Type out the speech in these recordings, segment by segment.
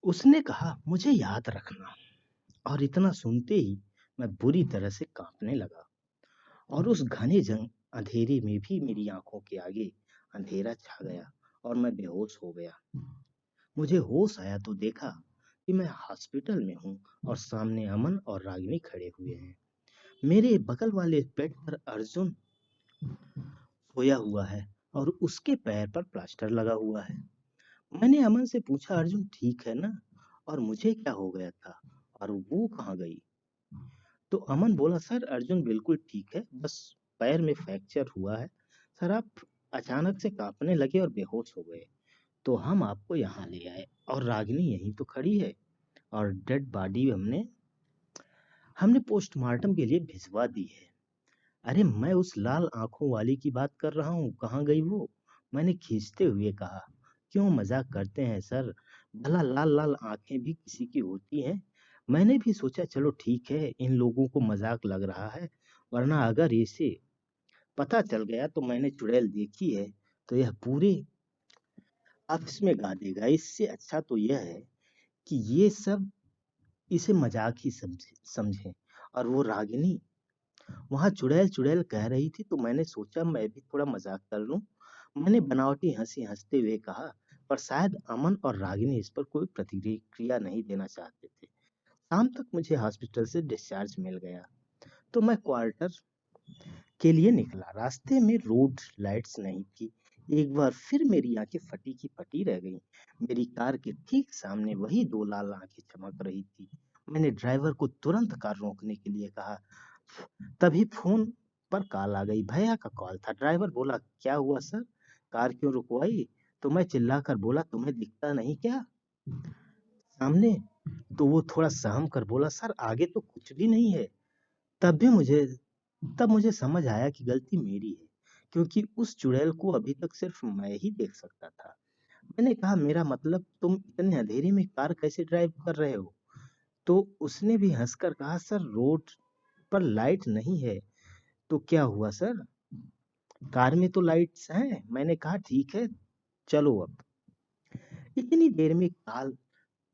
उसने कहा, मुझे याद रखना। और इतना सुनते ही मैं बुरी तरह से कांपने लगा और उस घने जंग अंधेरे में भी मेरी आंखों के आगे अंधेरा छा गया और मैं बेहोश हो गया। मुझे होश आया तो देखा कि मैं हॉस्पिटल में हूँ और सामने अमन और रागिनी खड़े हुए हैं। मेरे बगल वाले बेड पर अर्जुन सोया हुआ है और उसके पैर पर प्लास्टर लगा हुआ है। मैंने अमन से पूछा, अर्जुन ठीक है ना? और मुझे क्या हो गया था और वो कहाँ गई? तो अमन बोला, सर अर्जुन बिल्कुल ठीक है, बस पैर में फ्रैक्चर हुआ है। सर आप अचानक से कांपने लगे और बेहोश हो गए, तो हम आपको यहाँ ले आए और रागिनी यहीं तो खड़ी है और डेड बॉडी हमने हमने पोस्टमार्टम के लिए भिजवा दी है। अरे मैं उस लाल आंखों वाली की बात कर रहा हूँ, कहाँ गई वो? मैंने खींचते हुए कहा। क्यों मजाक करते हैं सर? भला लाल लाल आंखें भी किसी की होती हैं? मैंने भी सोचा चलो ठीक है, इन लोगों को मजाक लग रहा है, वरना अगर इसे पता चल गया तो मैंने चुड़ैल देखी है तो यह पूरे ऑफिस में गा देगा। इससे अच्छा तो यह है कि ये सब इसे मजाक ही समझे। और वो रागिनी वहाँ चुड़ैल चुड़ैल कह रही थी तो मैंने सोचा मैं भी थोड़ा मजाक कर लूं। मैंने बनावटी हंसी हंसते हुए कहा, पर शायद अमन और रागिनी इस पर कोई प्रतिक्रिया नहीं देना चाहते थे। शाम तक मुझे हॉस्पिटल से डिस्चार्ज मिल गया तो मैं क्वार्टर के लिए निकला। रास्ते में रोड लाइट्स नहीं थी। एक बार फिर मेरी आंखें फटी की फटी रह गईं। मेरी कार के ठीक सामने वही दो लाल आंखें चमक रही थी। मैंने ड्राइवर को तुरंत कार रोकने के लिए कहा। तभी फोन पर कॉल आ गई। भैया का कॉल था। ड्राइवर बोला, क्या हुआ सर, कार क्यों रुकवाई? तो मैं चिल्लाकर बोला, तुम्हें दिखता नहीं क्या सामने? तो वो थोड़ा सहम कर बोला, सर आगे तो कुछ भी नहीं है। तब भी मुझे तब मुझे समझ आया कि गलती मेरी है, क्योंकि उस चुड़ैल को अभी तक सिर्फ मैं ही देख सकता था। मैंने कहा, मेरा मतलब तुम इतने अंधेरे में कार कैसे ड्राइव कर रहे हो? तो उसने भी हंसकर कहा, सर रोड पर लाइट नहीं है। तो क्या हुआ सर, कार में तो लाइट्स हैं। मैंने कहा, ठीक है चलो अब। इतनी देर में कॉल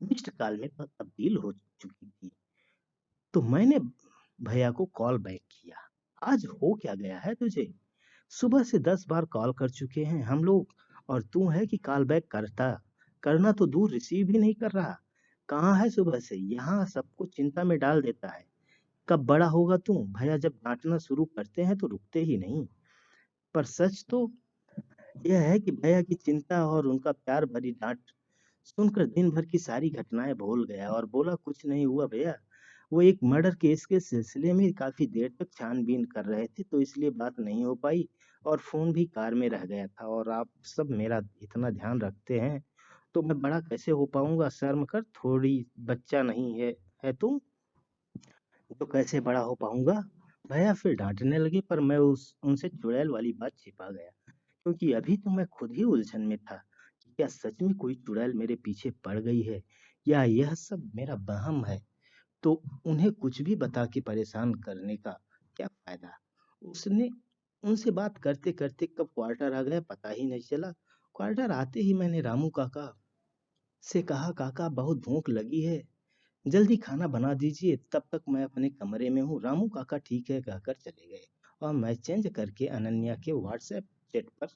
मिस्ड कॉल में तब्दील हो चुकी थी। तो मैंने भैया को कॉल बैक किया। आज हो क्या गया है तुझे? सुबह से 10 बार कॉल कर चुके हैं हम लोग और तू है कि कॉल बैक करना तो दूर, रिसीव भी नहीं कर रहा। कहाँ है सुबह से? यहाँ सबको चिंता में डाल देता है। कब बड़ा होगा तू? भैया जब डांटना शुरू करते हैं तो रुकते ही नहीं। पर सच तो यह है कि भैया की चिंता और उनका प्यार भरी डांट सुनकर दिन भर की सारी घटनाएं भूल गया और बोला, कुछ नहीं हुआ भैया। वो एक मर्डर केस के सिलसिले में काफी देर तक छानबीन कर रहे थे तो इसलिए बात नहीं हो पाई और फोन भी कार में रह गया था। और आप सब मेरा इतना ध्यान रखते हैं तो मैं बड़ा कैसे हो पाऊंगा? शर्म कर, थोड़ी बच्चा नहीं है तू तो कैसे बड़ा हो पाऊंगा? भैया फिर डांटने लगे, पर मैं उस उनसे चुड़ैल वाली बात छिपा गया, क्योंकि अभी तो मैं खुद ही उलझन में था कि क्या सच में कोई चुड़ैल मेरे पीछे पड़ गई है या यह सब मेरा वहम है। तो उन्हें कुछ भी बता के परेशान करने का क्या फायदा? उसने उनसे बात करते करते कब क्वार्टर आ गया पता ही नहीं चला। क्वार्टर आते ही मैंने रामू काका से कहा, काका बहुत भूख लगी है, जल्दी खाना बना दीजिए, तब तक मैं अपने कमरे में हूँ। रामू काका ठीक है कहकर चले गए और मैं चेंज करके अनन्या के व्हाट्सएप चैट पर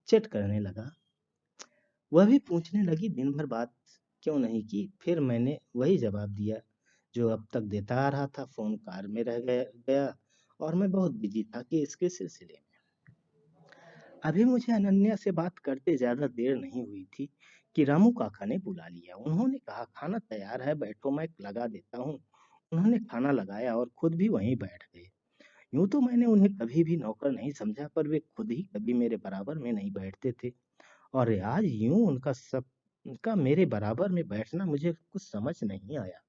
चैट करने लगा। वह भी पूछने लगी दिन भर बात क्यों नहीं की। फिर मैंने वही जवाब दिया जो अब तक देता आ रहा था। फोन कार में रह गया और मैं बहुत बिजी था कि इसके सिलसिले में। अभी मुझे अनन्या से बात करते ज्यादा देर नहीं हुई थी कि रामू काका ने बुला लिया। उन्होंने कहा, खाना तैयार है, बैठो मैं लगा देता हूँ। उन्होंने खाना लगाया और खुद भी वहीं बैठ गए। यूं तो मैंने उन्हें कभी भी नौकर नहीं समझा, पर वे खुद ही कभी मेरे बराबर में नहीं बैठते थे और आज यूं उनका मेरे बराबर में बैठना मुझे कुछ समझ नहीं आया।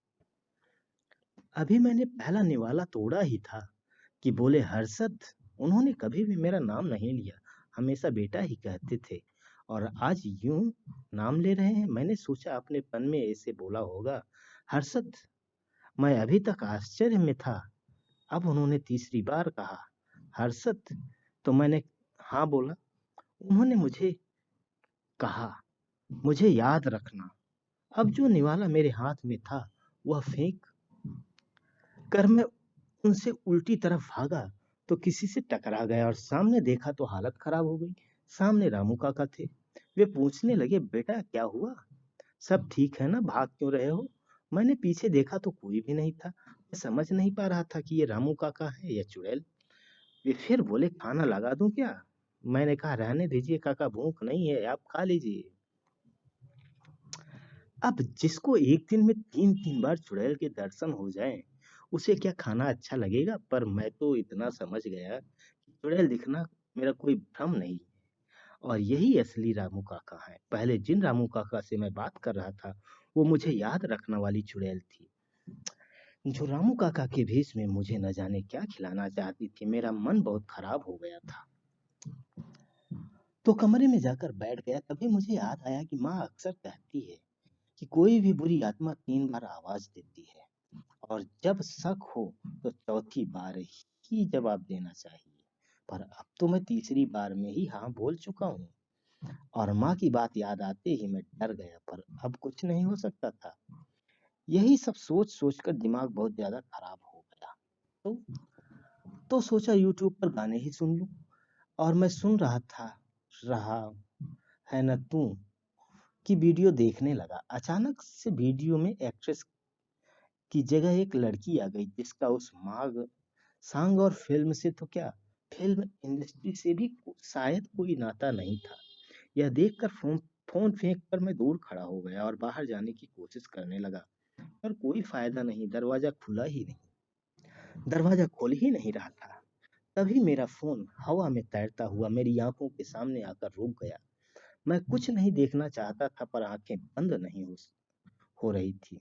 अभी मैंने पहला निवाला तोड़ा ही था कि बोले, हर्षद। उन्होंने कभी भी मेरा नाम नहीं लिया, हमेशा बेटा ही कहते थे और आज यूं नाम ले रहे हैं। मैंने सोचा अपने पन में ऐसे बोला होगा, हर्षद। मैं अभी तक आश्चर्य में था। अब उन्होंने तीसरी बार कहा, हर्षद। तो मैंने हाँ बोला। उन्होंने मुझे कहा, मुझे याद रखना। अब जो निवाला मेरे हाथ में था, वह फेंक कर मैं उनसे उल्टी तरफ भागा तो किसी से टकरा गया और सामने देखा तो हालत खराब हो गई। सामने रामू काका थे। वे पूछने लगे, बेटा क्या हुआ? सब ठीक है ना? भाग क्यों रहे हो? मैंने पीछे देखा तो कोई भी नहीं था। मैं समझ नहीं पा रहा था कि ये रामू काका है या चुड़ैल। वे फिर बोले, खाना लगा दूं क्या? मैंने कहा, रहने दीजिए काका, भूख नहीं है, आप खा लीजिए। अब जिसको एक दिन में 3-3 बार चुड़ैल के दर्शन हो जाएं, उसे क्या खाना अच्छा लगेगा? पर मैं तो इतना समझ गया कि चुड़ैल दिखना मेरा कोई भ्रम नहीं और यही असली रामू काका है। पहले जिन रामू काका से मैं बात कर रहा था, वो मुझे याद रखने वाली चुड़ैल थी, जो रामू काका के भेष में मुझे न जाने क्या खिलाना चाहती थी। मेरा मन बहुत खराब हो गया था, तो कमरे में जाकर बैठ गया। तभी मुझे याद आया कि माँ अक्सर कहती है कि कोई भी बुरी आत्मा 3 बार आवाज देती है और जब शक हो तो चौथी बार ही जवाब देना चाहिए। पर अब तो मैं तीसरी बार में ही हाँ बोल चुका हूँ और माँ की बात याद आते ही मैं डर गया, पर अब कुछ नहीं हो सकता था। यही सब सोच सोच कर दिमाग बहुत ज्यादा खराब हो गया। तो सोचा यूट्यूब पर गाने ही सुन लूं और मैं सुन रहा है न तू की वीडियो देखने लगा। अचानक से वीडियो में एक्ट्रेस की जगह एक लड़की आ गई जिसका उस मांग सांग और फिल्म से तो क्या, फिल्म इंडस्ट्री से भी शायद कोई नाता नहीं था। यह देखकर फोन फोन फेंक कर मैं दूर खड़ा हो गया और बाहर जाने की कोशिश करने लगा, पर कोई फायदा नहीं। दरवाजा खोल ही नहीं रहा था। तभी मेरा फोन हवा में तैरता हुआ मेरी आंखों के सामने आकर रुक गया। मैं कुछ नहीं देखना चाहता था, पर आंखें बंद नहीं हो रही थी,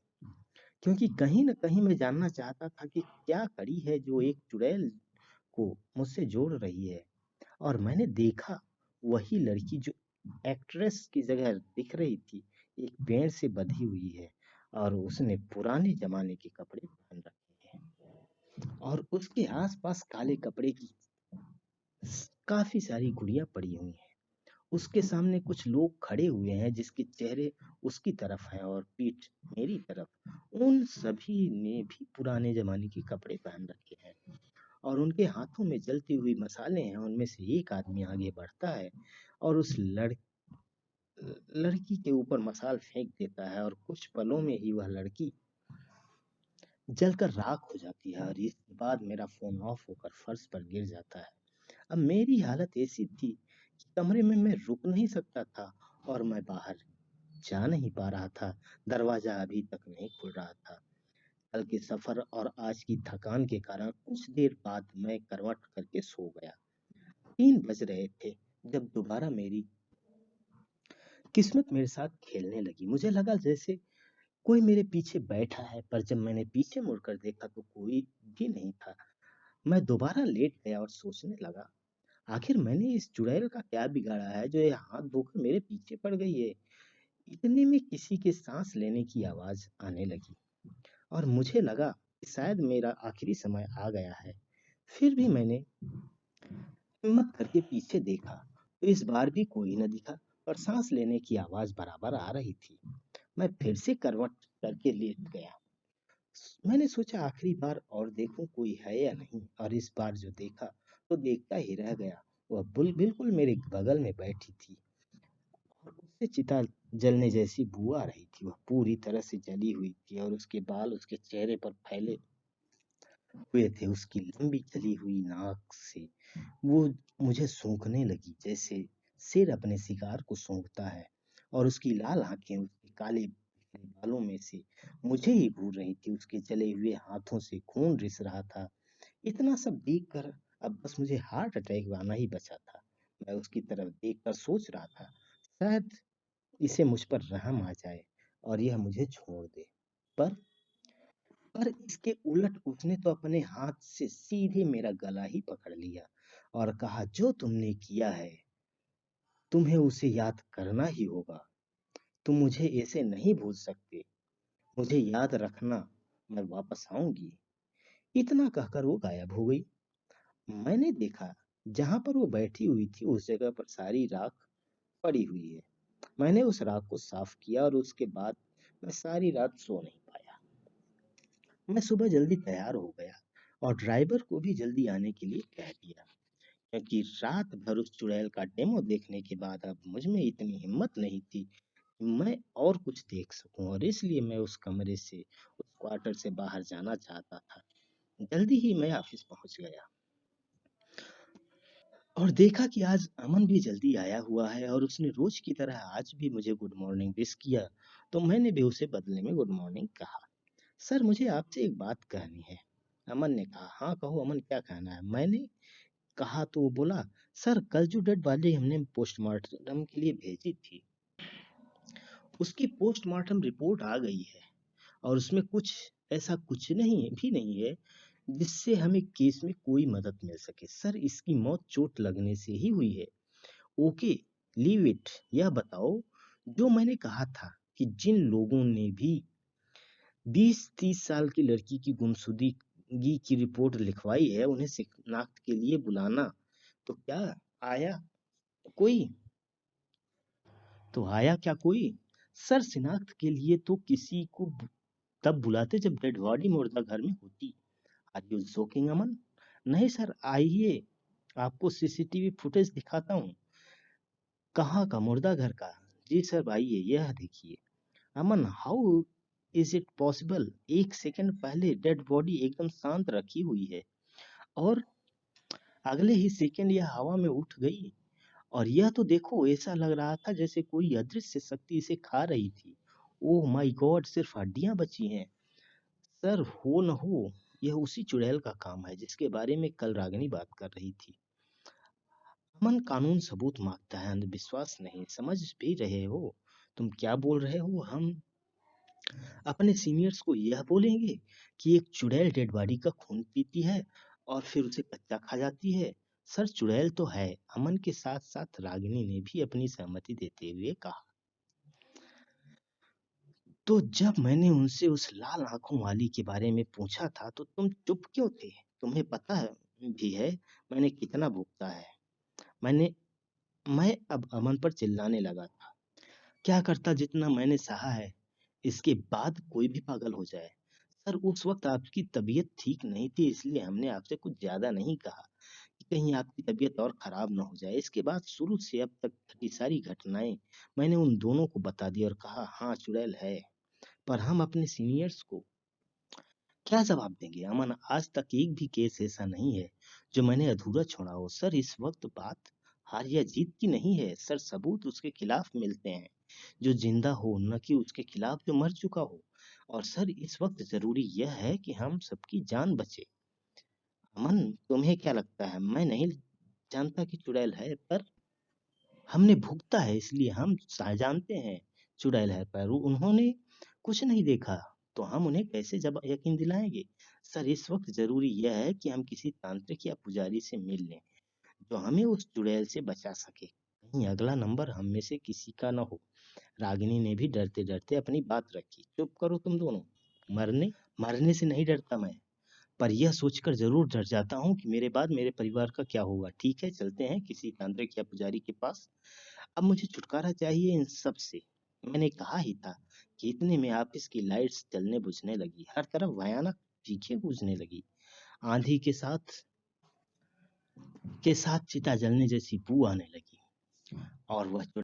क्योंकि कहीं न कहीं मैं जानना चाहता था कि क्या कड़ी है जो एक चुड़ैल को मुझसे जोड़ रही है। और मैंने देखा, वही लड़की जो एक्ट्रेस की जगह दिख रही थी, एक पेड़ से बंधी हुई है और उसने पुराने जमाने के कपड़े पहन रखे हैं और उसके आसपास काले कपड़े की काफी सारी गुड़ियां पड़ी हुई हैं। उसके सामने कुछ लोग खड़े हुए हैं जिसके चेहरे उसकी तरफ हैं और पीठ मेरी तरफ। उन सभी ने भी पुराने जमाने के कपड़े पहन रखे हैं और उनके हाथों में जलती हुई मसाले हैं। उनमें से एक आदमी आगे बढ़ता है और उस लड़की के ऊपर मसाल फेंक देता है और कुछ पलों में ही वह लड़की जलकर राख हो जाती है और इसके बाद मेरा फोन ऑफ होकर फर्श पर गिर जाता है। अब मेरी हालत ऐसी थी कि कमरे में मैं रुक नहीं सकता था और मैं बाहर जा नहीं पा रहा था। दरवाजा अभी तक नहीं खुल रहा था। कल के सफर और आज की थकान के कारण कुछ देर बाद मैं करवट करके सो गया। 3 बज रहे थे जब दोबारा मेरी किस्मत मेरे साथ खेलने लगी। मुझे लगा जैसे कोई मेरे पीछे बैठा है, पर जब मैंने पीछे मुड़कर देखा तो कोई भी नहीं था। मैं दोबारा लेट गया और सोचने लगा, आखिर मैंने इस चुड़ैल का क्या बिगाड़ा है जो ये हाथ धोकर मेरे पीछे पड़ गई है। इतने में किसी के सांस लेने की आवाज आने लगी और मुझे लगा कि शायद मेरा आखिरी समय आ गया है। फिर भी मैंने हिम्मत करके पीछे देखा तो इस बार भी कोई न दिखा, पर सांस लेने की आवाज बराबर आ रही थी। मैं फिर से करवट करके लेट गया। मैंने सोचा आखिरी बार और देखूं कोई है या नहीं, और इस बार जो देखा तो देखता ही रह गया। वह बिल्कुल मेरे बगल में बैठी थी और उससे चिता जलने जैसी बू आ रही थी। वह पूरी तरह से जली हुई थी और उसके बाल उसके चेहरे पर फैले हुए थे। उसकी लंबी जली हुई नाक से वो मुझे सूंघने लगी जैसे शेर अपने शिकार को सूंघता है, और उसकी लाल आंखें उसके काले बिखरे बालों में से मुझे ही घूर रही थी। उसके जले हुए हाथों से खून रिस रहा था। इतना सब देखकर अब बस मुझे हार्ट अटैक आना ही बचा था। मैं उसकी तरफ देखकर सोच रहा था, शायद इसे मुझ पर रहम आ जाए और यह मुझे छोड़ दे। पर पर इसके उलट उसने तो अपने हाथ से सीधे मेरा गला ही पकड़ लिया और कहा, जो तुमने किया है तुम्हें उसे याद करना ही होगा। तुम मुझे ऐसे नहीं भूल सकते। मुझे याद रखना, मैं वापस आऊंगी। इतना कहकर वो गायब हो गई। मैंने देखा, जहां पर वो बैठी हुई थी उस जगह पर सारी राख पड़ी हुई है। मैंने उस राख को साफ किया और उसके बाद मैं सारी रात सो नहीं पाया। मैं सुबह जल्दी तैयार हो गया और ड्राइवर को भी जल्दी आने के लिए कह दिया, क्योंकि रात भर उस चुड़ैल का डेमो देखने के बाद अब मुझ में इतनी हिम्मत नहीं थी कि मैं और कुछ देख सकूं, और इसलिए मैं उस कमरे से, उस क्वार्टर से बाहर जाना चाहता था। जल्दी ही मैं ऑफिस पहुंच गया और देखा कि आज अमन भी जल्दी आया हुआ है और उसने रोज की तरह आज भी मुझे गुड मॉर्निंग विश किया। तो मैंने भी उसे बदले में गुड मॉर्निंग कहा। सर, मुझे आपसे एक बात कहनी है। अमन ने कहा। हाँ कहो अमन, क्या कहना है? मैंने कहा तो वो बोला, सर कल जो डेड बॉडी हमने पोस्टमार्टम के लिए भेजी थी, उसकी पोस्टमार्टम रिपोर्ट आ गई है और उसमें कुछ ऐसा कुछ नहीं भी नहीं है जिससे हमें केस में कोई मदद मिल सके। सर, इसकी मौत चोट लगने से ही हुई है। Okay, leave it. यह बताओ, जो मैंने कहा था कि जिन लोगों ने भी 20-30 साल की लड़की की गुमशुदगी की रिपोर्ट लिखवाई है, उन्हें शिनाख्त के लिए बुलाना, तो क्या आया कोई? तो आया क्या कोई? सर, शिनाख्त के लिए तो किसी को तब बुलाते जब डेड बॉडी मुर्दा घर में होती। आर यू जोकिंग अमन? नहीं सर, आइए आपको सीसीटीवी फुटेज दिखाता हूँ। कहाँ का? मुर्दा घर का? जी सर, आइए यह देखिए। अमन, हाउ इज इट पॉसिबल? एक सेकंड पहले डेड बॉडी एकदम शांत रखी हुई है और अगले ही सेकंड यह हवा में उठ गई। और यह तो देखो, ऐसा लग रहा था जैसे कोई अदृश्य शक्ति इसे खा रही थी। ओह माय गॉड, सिर्फ हड्डियां बची हैं। सर, हो न हो यह उसी चुड़ैल का काम है जिसके बारे में कल रागिनी बात कर रही थी। अमन, कानून सबूत मांगता है, अंधविश्वास नहीं। समझ भी रहे हो तुम क्या बोल रहे हो? हम अपने सीनियर्स को यह बोलेंगे कि एक चुड़ैल डेड बॉडी का खून पीती है और फिर उसे कच्चा खा जाती है? सर, चुड़ैल तो है। अमन के साथ साथ रागिनी ने भी अपनी सहमति देते हुए कहा। तो जब मैंने उनसे उस लाल आंखों वाली के बारे में पूछा था तो तुम चुप क्यों थे? तुम्हें पता है भी है मैंने कितना भुगता है। मैंने मैं अब अमन पर चिल्लाने लगा था। क्या करता जितना मैंने सहा है, इसके बाद कोई भी पागल हो जाए। सर, उस वक्त आपकी तबीयत ठीक नहीं थी, इसलिए हमने आपसे कुछ ज्यादा नहीं कहा कि कहीं आपकी तबीयत और खराब ना हो जाए। इसके बाद शुरू से अब तक की सारी घटनाएं मैंने उन दोनों को बता दी और कहा, हाँ चुड़ैल है। पर हम अपने सीनियर्स को क्या जवाब देंगे? अमन, आज तक एक भी केस ऐसा नहीं है जो मैंने अधूरा छोड़ा हो। सर, इस वक्त बात हार या जीत की नहीं है। सर, सबूत उसके खिलाफ मिलते हैं जो जिंदा हो, न कि उसके खिलाफ जो मर चुका हो। और सर, इस वक्त जरूरी यह है कि हम सबकी जान बचे। अमन, तुम्हें क्या लगता है? मैं नहीं जानता कि चुड़ैल है, पर हमने भुगता है, इसलिए हम जानते हैं चुड़ैल है, पर उन्होंने कुछ नहीं देखा, तो हम उन्हें कैसे जब यकीन दिलाएंगे? सर, इस वक्त जरूरी यह है कि हम किसी तांत्रिक या पुजारी से मिल लें जो हमें उस चुड़ैल से बचा सके। कहीं अगला नंबर हम में से किसी का न हो। रागिनी ने भी डरते डरते अपनी बात रखी। चुप करो तुम दोनों। मरने मरने से नहीं डरता मैं, पर यह सोचकर जरूर डर जाता हूँ कि मेरे बाद मेरे परिवार का क्या होगा। ठीक है, चलते हैं किसी तांत्रिक या पुजारी के पास। अब मुझे छुटकारा चाहिए इन सब से। मैंने कहा ही था कि इतने में ऑफिस की लाइट्स जलने बुझने लगी। हर तरफ भयानक चीखें गूंजने लगी। आंधी के साथ चिता जलने जैसी बू आने लगी और वह